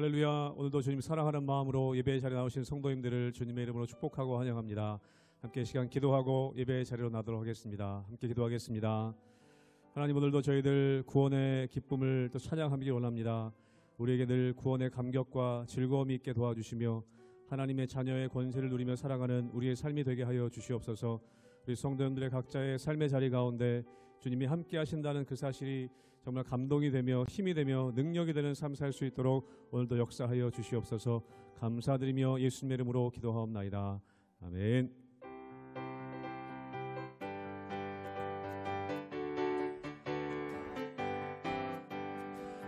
할렐루야. 오늘도 주님 사랑하는 마음으로 예배의 자리에 나오신 성도님들을 주님의 이름으로 축복하고 환영합니다. 함께 시간 기도하고 예배의 자리로 나도록 하겠습니다. 함께 기도하겠습니다. 하나님, 오늘도 저희들 구원의 기쁨을 또 찬양하기를 원합니다. 우리에게 늘 구원의 감격과 즐거움이 있게 도와주시며 하나님의 자녀의 권세를 누리며 살아가는 우리의 삶이 되게 하여 주시옵소서. 우리 성도님들의 각자의 삶의 자리 가운데 주님이 함께 하신다는 그 사실이 정말 감동이 되며 힘이 되며 능력이 되는 삶 살 수 있도록 오늘도 역사하여 주시옵소서. 감사드리며 예수님의 이름으로 기도하옵나이다. 아멘.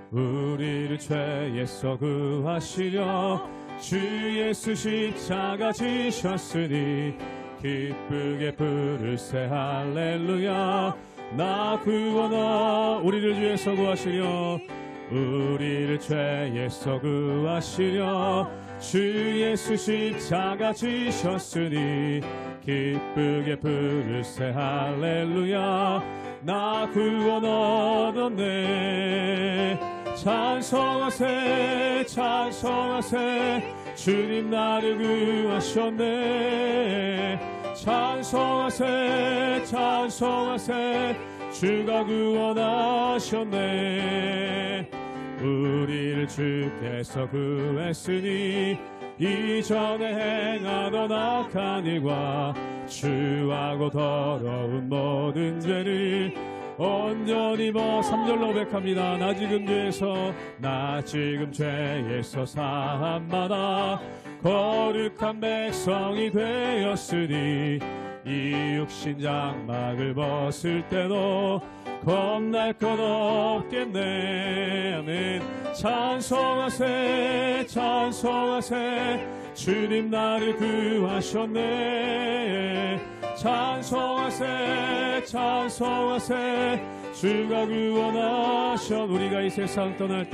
우리를 죄에서 구하시려 주 예수 십자가 지셨으니 기쁘게 부르세 할렐루야. 나 구원아. 우리를 죄에서 구하시려 우리를 죄에서 구하시려 주 예수 십자가 지셨으니 기쁘게 부르세 할렐루야. 나 구원 얻었네. 찬송하세 찬송하세 주님 나를 구하셨네. 찬송하세 찬송하세 주가 구원하셨네. 우리를 주께서 구했으니 이전에 행하던 악한 일과 추하고 더러운 모든 죄를 온전히 3절로 고백합니다. 나 지금 죄에서 사함받아 거룩한 백성이 되었으니 이 육신 장막을 벗을 때도 겁날 것 없겠네. 아멘. 찬송하세 찬송하세 주님 나를 구하셨네. 찬송하세 찬송하세 주가 구원하셨. 우리가 이 세상 떠날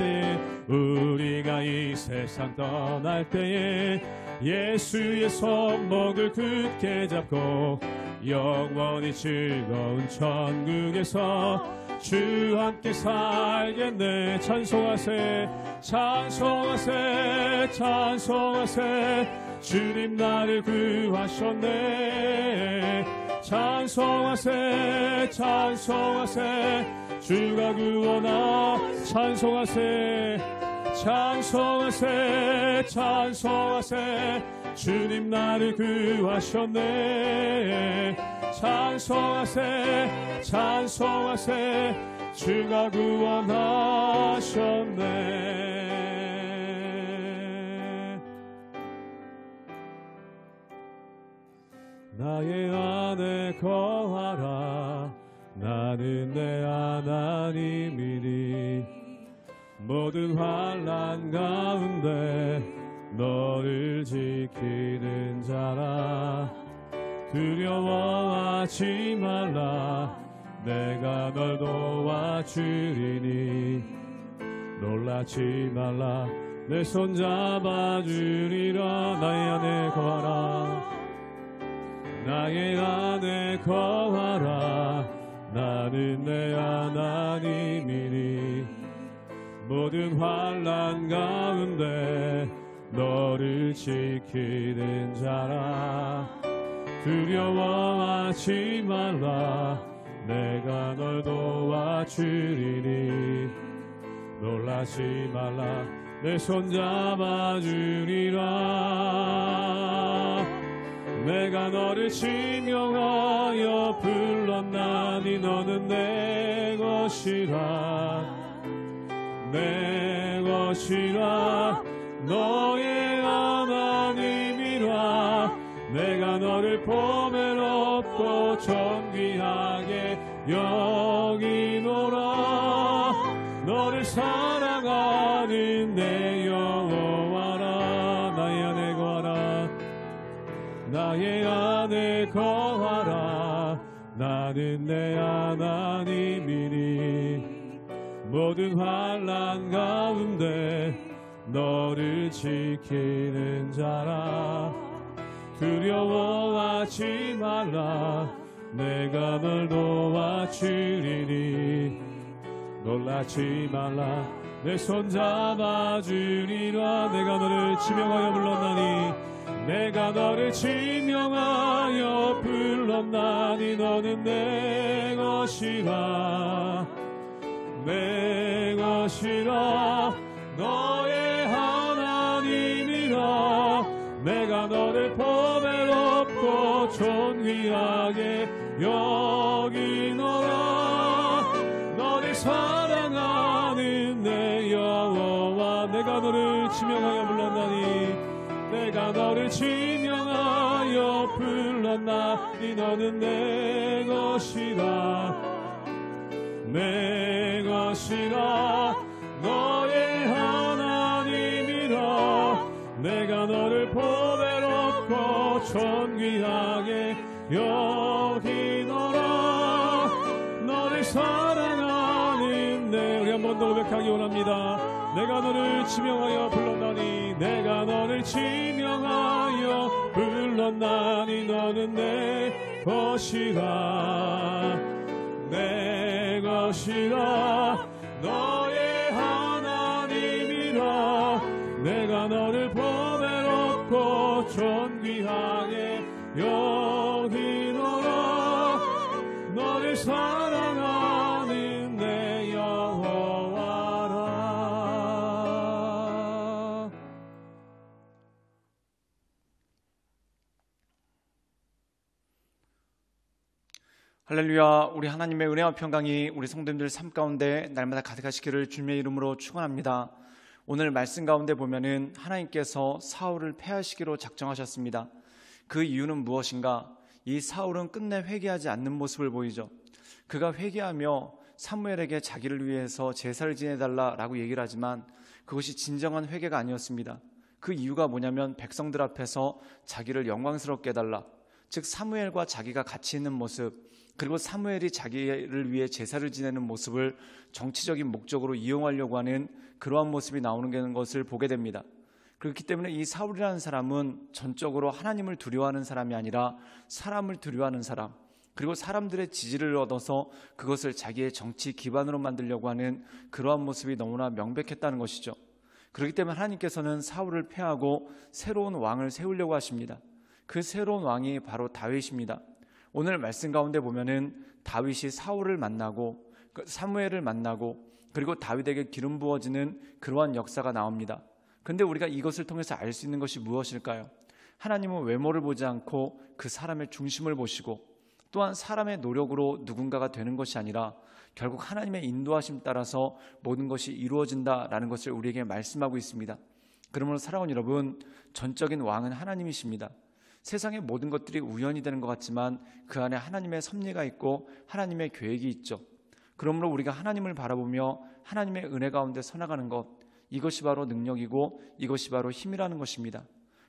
때에 예수의 손목을 굳게 잡고 영원히 즐거운 천국에서 주 함께 살겠네. 찬송하세 찬송하세 찬송하세 주님 나를 구하셨네. 찬송하세 찬송하세 주가 찬송하세 찬송하세 찬송하세 주님 나를 구하셨네. 찬송하세 찬송하세 주가 구원하셨네. 나의 안에 거하라. 나는 내 하나님이니 모든 환난 가운데 너를 지키는 자라. 두려워하지 말라. 내가 널 도와주리니 놀라지 말라. 내 손 잡아주리라. 나의 안에 거하라. 나의 안에 거하라. 나는 내 하나님이니 모든 환난 가운데 너를 지키는 자라. 두려워하지 말라. 내가 널 도와주리니 놀라지 말라. 내 손 잡아주리라. 내가 너를 지명하여 불렀나니 너는 내 것이라. 내 것이라. 너의 하나님이라. 내가 너를 보배롭고 존귀하게 여기노라. 너를 사랑하는 내 여호와라. 나의 안에 거하라. 나의 안에 거하라. 나는 내 하나님이니 모든 환난 가운데 너를 지키는 자라. 두려워하지 말라. 내가 널 도와주리니 놀라지 말라. 내 손 잡아주리라. 내가 너를 지명하여 불렀나니 내가 너를 지명하여 불렀나니 너는 내 것이라. 내 것이라. 너의 하나님이라. 내가 너를 보배롭고 존귀하게 여기노라. 너를 사랑하는 내 여호와. 내가 너를 지명하여 불렀나니 내가 너를 지명하여 불렀나니 너는 내 것이라. 내 것이라. 너의 하나님이라. 내가 너를 보배롭고 존귀하게 여기노라. 너를 사랑하는 내. 우리 한 번 더 고백하기 원합니다. 내가 너를 지명하여 불렀나니 내가 너를 지명하여 불렀나니 너는 내 것이라. 내 것이라. 너의 하나님이라. 내가 너를 보배롭고 존귀하게 여기노라. 너를 사랑하는 내 여호와라. 할렐루야. 우리 하나님의 은혜와 평강이 우리 성도님들 삶 가운데 날마다 가득하시기를 주님의 이름으로 축원합니다. 오늘 말씀 가운데 보면은 하나님께서 사울을 패하시기로 작정하셨습니다. 그 이유는 무엇인가? 이 사울은 끝내 회개하지 않는 모습을 보이죠. 그가 회개하며 사무엘에게 자기를 위해서 제사를 지내달라라고 얘기를 하지만 그것이 진정한 회개가 아니었습니다. 그 이유가 뭐냐면 백성들 앞에서 자기를 영광스럽게 해달라, 즉 사무엘과 자기가 같이 있는 모습, 그리고 사무엘이 자기를 위해 제사를 지내는 모습을 정치적인 목적으로 이용하려고 하는 그러한 모습이 나오는 것을 보게 됩니다. 그렇기 때문에 이 사울이라는 사람은 전적으로 하나님을 두려워하는 사람이 아니라 사람을 두려워하는 사람, 그리고 사람들의 지지를 얻어서 그것을 자기의 정치 기반으로 만들려고 하는 그러한 모습이 너무나 명백했다는 것이죠. 그렇기 때문에 하나님께서는 사울을 패하고 새로운 왕을 세우려고 하십니다. 그 새로운 왕이 바로 다윗입니다. 오늘 말씀 가운데 보면은 다윗이 사울을 만나고 사무엘을 만나고 그리고 다윗에게 기름 부어지는 그러한 역사가 나옵니다. 그런데 우리가 이것을 통해서 알 수 있는 것이 무엇일까요? 하나님은 외모를 보지 않고 그 사람의 중심을 보시고 또한 사람의 노력으로 누군가가 되는 것이 아니라 결국 하나님의 인도하심 따라서 모든 것이 이루어진다라는 것을 우리에게 말씀하고 있습니다. 그러므로 사랑하는 여러분, 전적인 왕은 하나님이십니다. 세상의 모든 것들이 우연이 되는 것 같지만 그 안에 하나님의 섭리가 있고 하나님의 계획이 있죠. 그러므로 우리가 하나님을 바라보며 하나님의 은혜 가운데 서나가는 것, 이것이 바로 능력이고 이것이 바로 힘이라는 것입니다.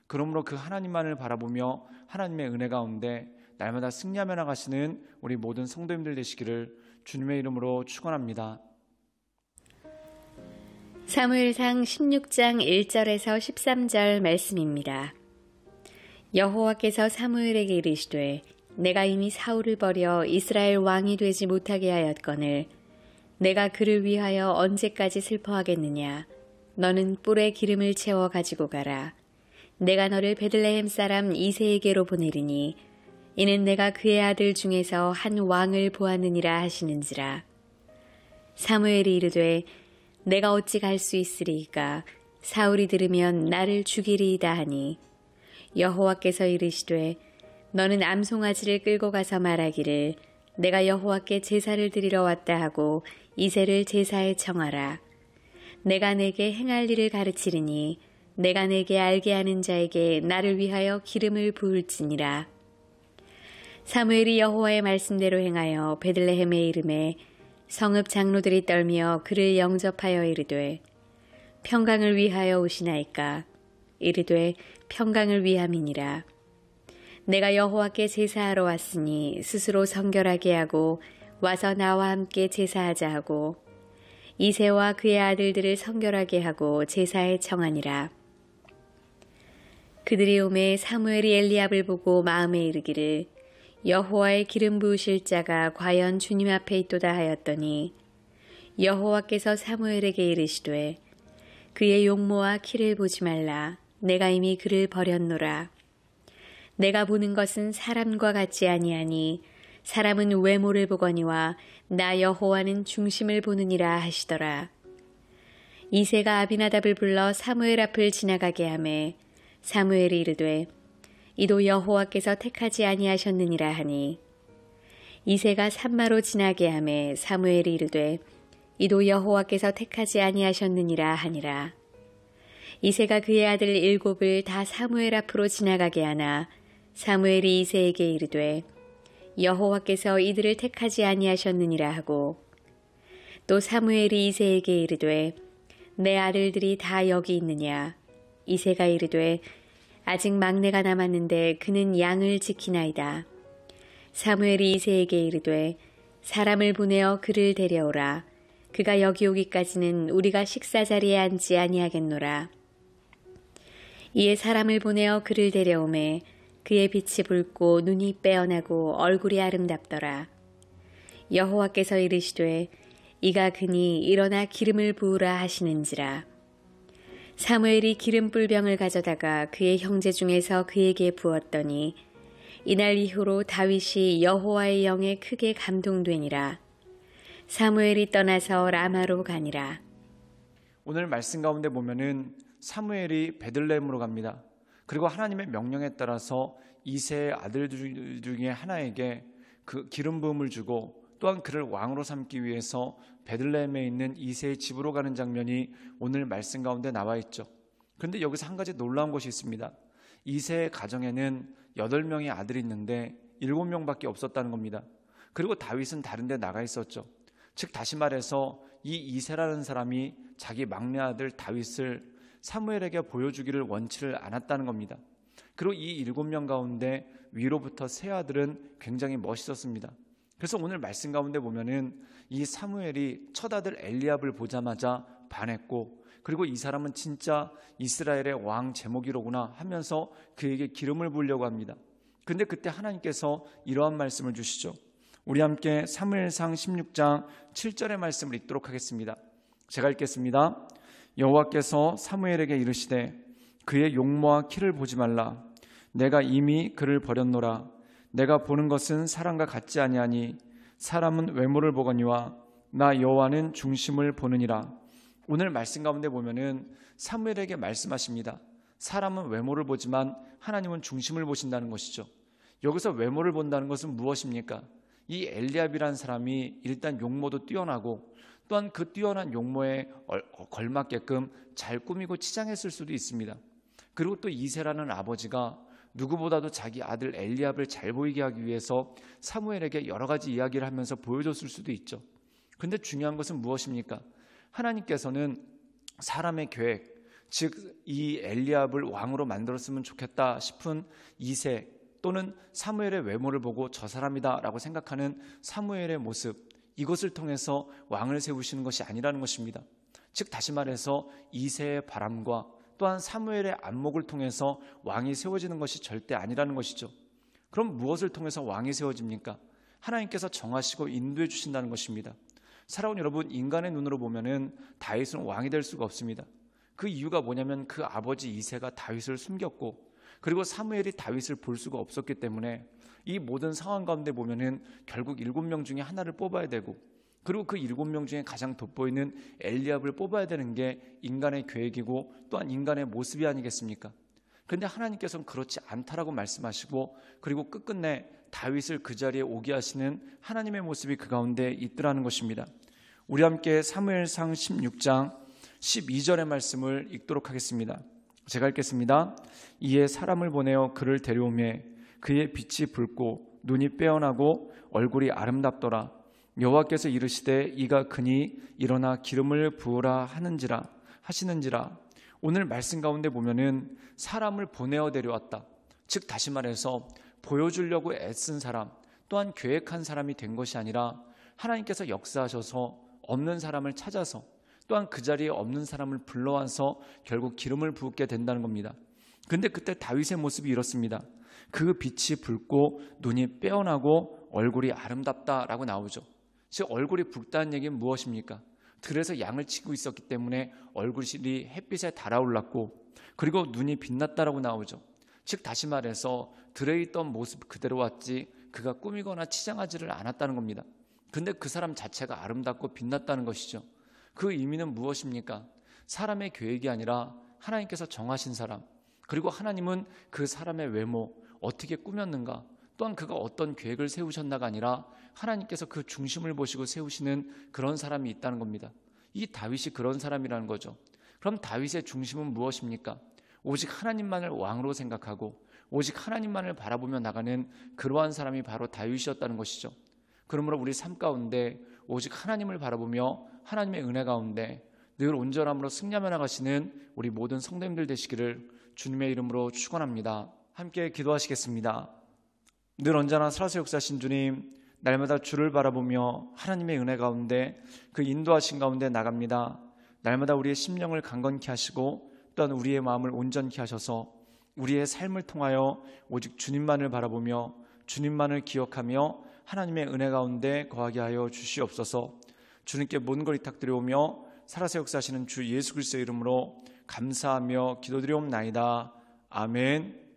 그러므로 그 하나님만을 바라보며 하나님의 은혜 가운데 날마다 승리하며 나가시는 우리 모든 성도님들 되시기를 주님의 이름으로 축원합니다. 사무엘상 16장 1절에서 13절 말씀입니다. 여호와께서 사무엘에게 이르시되 내가 이미 사울을 버려 이스라엘 왕이 되지 못하게 하였거늘 내가 그를 위하여 언제까지 슬퍼하겠느냐. 너는 뿔에 기름을 채워 가지고 가라. 내가 너를 베들레헴 사람 이새에게로 보내리니 이는 내가 그의 아들 중에서 한 왕을 보았느니라 하시는지라. 사무엘이 이르되 내가 어찌 갈 수 있으리이까. 사울이 들으면 나를 죽이리이다 하니 여호와께서 이르시되 너는 암송아지를 끌고 가서 말하기를 내가 여호와께 제사를 드리러 왔다 하고 이새를 제사에 청하라. 내가 내게 행할 일을 가르치리니 내가 내게 알게 하는 자에게 나를 위하여 기름을 부을지니라. 사무엘이 여호와의 말씀대로 행하여 베들레헴에 이르매 성읍 장로들이 떨며 그를 영접하여 이르되 평강을 위하여 오시나이까. 이르되 평강을 위함이니라. 내가 여호와께 제사하러 왔으니 스스로 성결하게 하고 와서 나와 함께 제사하자 하고 이새와 그의 아들들을 성결하게 하고 제사에 청하니라. 그들이 오매 사무엘이 엘리압을 보고 마음에 이르기를 여호와의 기름 부으실 자가 과연 주님 앞에 있도다 하였더니 여호와께서 사무엘에게 이르시되 그의 용모와 키를 보지 말라. 내가 이미 그를 버렸노라. 내가 보는 것은 사람과 같지 아니하니 사람은 외모를 보거니와 나 여호와는 중심을 보느니라 하시더라. 이새가 아비나답을 불러 사무엘 앞을 지나가게 하매 사무엘이 이르되 이도 여호와께서 택하지 아니하셨느니라 하니 이새가 산마로 지나게 하매 사무엘이 이르되 이도 여호와께서 택하지 아니하셨느니라 하니라. 이새가 그의 아들 7을 다 사무엘 앞으로 지나가게 하나 사무엘이 이새에게 이르되 여호와께서 이들을 택하지 아니하셨느니라 하고 또 사무엘이 이새에게 이르되 내 아들들이 다 여기 있느냐. 이새가 이르되 아직 막내가 남았는데 그는 양을 지키나이다. 사무엘이 이새에게 이르되 사람을 보내어 그를 데려오라. 그가 여기 오기까지는 우리가 식사 자리에 앉지 아니하겠노라. 이에 사람을 보내어 그를 데려오매 그의 빛이 붉고 눈이 빼어나고 얼굴이 아름답더라. 여호와께서 이르시되 이가 그니 일어나 기름을 부으라 하시는지라. 사무엘이 기름 뿔병을 가져다가 그의 형제 중에서 그에게 부었더니 이날 이후로 다윗이 여호와의 영에 크게 감동되니라. 사무엘이 떠나서 라마로 가니라. 오늘 말씀 가운데 보면은 사무엘이 베들레헴으로 갑니다. 그리고 하나님의 명령에 따라서 이새의 아들들 중에 하나에게 그 기름 부음을 주고 또한 그를 왕으로 삼기 위해서 베들레헴에 있는 이새의 집으로 가는 장면이 오늘 말씀 가운데 나와 있죠. 그런데 여기서 한 가지 놀라운 것이 있습니다. 이새의 가정에는 8명의 아들이 있는데 7명밖에 없었다는 겁니다. 그리고 다윗은 다른 데 나가 있었죠. 즉 다시 말해서 이 이새라는 사람이 자기 막내 아들 다윗을 사무엘에게 보여주기를 원치를 않았다는 겁니다. 그리고 이 7명 가운데 위로부터 세 아들은 굉장히 멋있었습니다. 그래서 오늘 말씀 가운데 보면은 이 사무엘이 첫 아들 엘리압을 보자마자 반했고 그리고 이 사람은 진짜 이스라엘의 왕 제목이로구나 하면서 그에게 기름을 부으려고 합니다. 근데 그때 하나님께서 이러한 말씀을 주시죠. 우리 함께 사무엘상 16장 7절의 말씀을 읽도록 하겠습니다. 제가 읽겠습니다. 여호와께서 사무엘에게 이르시되 그의 용모와 키를 보지 말라. 내가 이미 그를 버렸노라. 내가 보는 것은 사람과 같지 아니하니 사람은 외모를 보거니와 나 여호와는 중심을 보느니라. 오늘 말씀 가운데 보면은 사무엘에게 말씀하십니다. 사람은 외모를 보지만 하나님은 중심을 보신다는 것이죠. 여기서 외모를 본다는 것은 무엇입니까? 이 엘리압이라는 사람이 일단 용모도 뛰어나고 또한 그 뛰어난 용모에 걸맞게끔 잘 꾸미고 치장했을 수도 있습니다. 그리고 또 이새라는 아버지가 누구보다도 자기 아들 엘리압을 잘 보이게 하기 위해서 사무엘에게 여러 가지 이야기를 하면서 보여줬을 수도 있죠. 그런데 중요한 것은 무엇입니까? 하나님께서는 사람의 계획, 즉 이 엘리압을 왕으로 만들었으면 좋겠다 싶은 이새 또는 사무엘의 외모를 보고 저 사람이다 라고 생각하는 사무엘의 모습, 이것을 통해서 왕을 세우시는 것이 아니라는 것입니다. 즉 다시 말해서 이새의 바람과 또한 사무엘의 안목을 통해서 왕이 세워지는 것이 절대 아니라는 것이죠. 그럼 무엇을 통해서 왕이 세워집니까? 하나님께서 정하시고 인도해 주신다는 것입니다. 사랑하는 여러분, 인간의 눈으로 보면은 다윗은 왕이 될 수가 없습니다. 그 이유가 뭐냐면 그 아버지 이새가 다윗을 숨겼고 그리고 사무엘이 다윗을 볼 수가 없었기 때문에 이 모든 상황 가운데 보면은 결국 7명 중에 하나를 뽑아야 되고 그리고 그 7명 중에 가장 돋보이는 엘리압을 뽑아야 되는 게 인간의 계획이고 또한 인간의 모습이 아니겠습니까? 그런데 하나님께서는 그렇지 않다라고 말씀하시고 그리고 끝끝내 다윗을 그 자리에 오게 하시는 하나님의 모습이 그 가운데 있더라는 것입니다. 우리 함께 사무엘상 16장 12절의 말씀을 읽도록 하겠습니다. 제가 읽겠습니다. 이에 사람을 보내어 그를 데려오매 그의 빛이 붉고 눈이 빼어나고 얼굴이 아름답더라. 여호와께서 이르시되 이가 그니 일어나 기름을 부으라 하시는지라. 오늘 말씀 가운데 보면은 사람을 보내어 데려왔다. 즉 다시 말해서 보여주려고 애쓴 사람 또한 계획한 사람이 된 것이 아니라 하나님께서 역사하셔서 없는 사람을 찾아서 또한 그 자리에 없는 사람을 불러와서 결국 기름을 부게 된다는 겁니다. 그런데 그때 다윗의 모습이 이렇습니다. 그 빛이 붉고 눈이 빼어나고 얼굴이 아름답다라고 나오죠. 즉 얼굴이 붉다는 얘기는 무엇입니까? 들에서 양을 치고 있었기 때문에 얼굴이 햇빛에 달아올랐고 그리고 눈이 빛났다라고 나오죠. 즉 다시 말해서 들에 있던 모습 그대로 왔지 그가 꾸미거나 치장하지를 않았다는 겁니다. 근데 그 사람 자체가 아름답고 빛났다는 것이죠. 그 의미는 무엇입니까? 사람의 계획이 아니라 하나님께서 정하신 사람, 그리고 하나님은 그 사람의 외모, 어떻게 꾸몄는가, 또한 그가 어떤 계획을 세우셨나가 아니라 하나님께서 그 중심을 보시고 세우시는 그런 사람이 있다는 겁니다. 이 다윗이 그런 사람이라는 거죠. 그럼 다윗의 중심은 무엇입니까? 오직 하나님만을 왕으로 생각하고 오직 하나님만을 바라보며 나가는 그러한 사람이 바로 다윗이었다는 것이죠. 그러므로 우리 삶 가운데 오직 하나님을 바라보며 하나님의 은혜 가운데 늘 온전함으로 승리하며 나가시는 우리 모든 성도님들 되시기를 주님의 이름으로 축원합니다. 함께 기도하시겠습니다. 늘 언제나 살아서 역사하신 주님, 날마다 주를 바라보며 하나님의 은혜 가운데 그 인도하신 가운데 나갑니다. 날마다 우리의 심령을 강건케 하시고 또한 우리의 마음을 온전케 하셔서 우리의 삶을 통하여 오직 주님만을 바라보며 주님만을 기억하며 하나님의 은혜 가운데 거하게 하여 주시옵소서. 주님께 모든 걸 위탁드려오며 살아서 역사하시는 주 예수 그리스도의 이름으로 감사하며 기도드리옵나이다. 아멘.